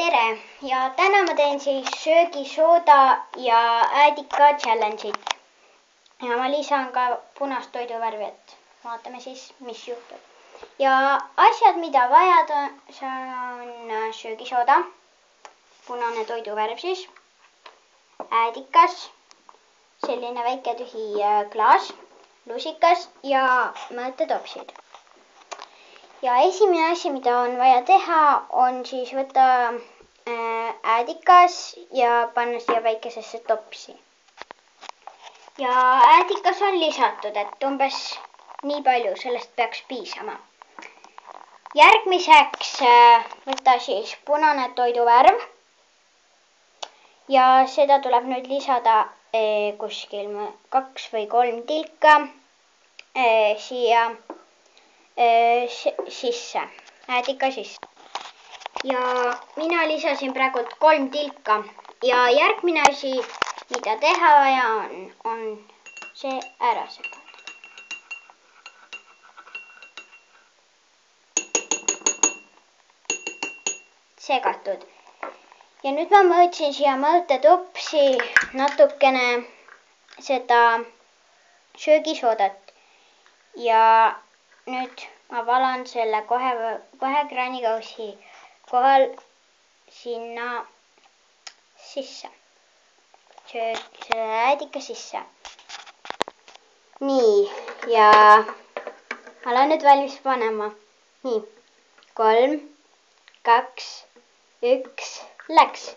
tere ja täna ma teen siis söögisooda ja äädika challenge'it. Ja ma lisan ka punast toiduvärvi, et vaatame siis, mis juhtub. Ja asjad, mida vajad on söögisooda, punane toiduvärv siis, äädikas, selline väike tühi klaas, lusikas ja mõõtetopsid. Ja esimene asi, mida on vaja teha, on siis võtta äädikas ja panna siia väikesesse topsi. Ja äädikas on lisatud, et umbes nii palju, sellest peaks piisama. Järgmiseks võtta siis punane toiduvärv. Ja seda tuleb nüüd lisada kuskil 2 või 3 tilka siia sisse, äädika sisse. Ja mina lisasin praegu 3 tilka ja järgmine asi, mida teha vaja on see ära segada. Segatud. Ja nüüd ma mõõtsin siia mõõtetopsi natukene seda söögisoodat ja nüüd ma valan selle kohe kraanikausi kohal sinna sisse, selle äädika sisse. Nii, ja ma olen nüüd valmis panema. Nii, 3, 2, 1, läks.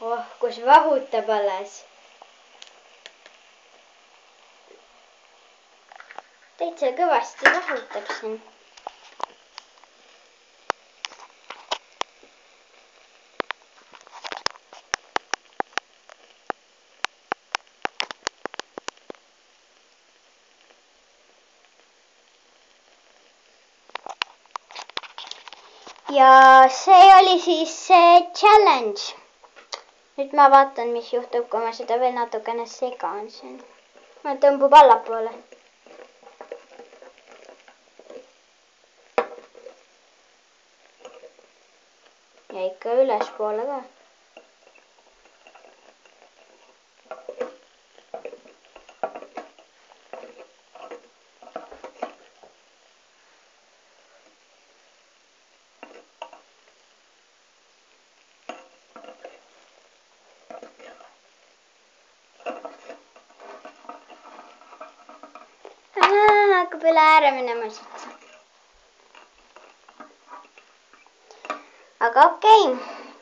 Oh, kus vahutab alles. Täitsa kõvasti vahutab siin. Ja see oli siis see challenge. Nüüd ma vaatan, mis juhtub, kui ma seda veel natukene segan siin. Ma tõmbub allapoole. Ja ikka ülespoole ka. Hakkab üle ääre minema siit. Aga okei,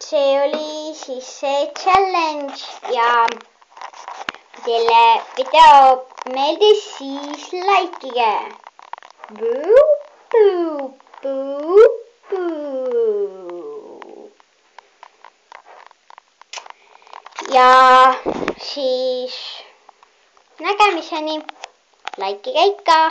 see oli siis see challenge ja kui teile video meeldis, siis likeige. Ja siis nägemiseni, likeige ikka.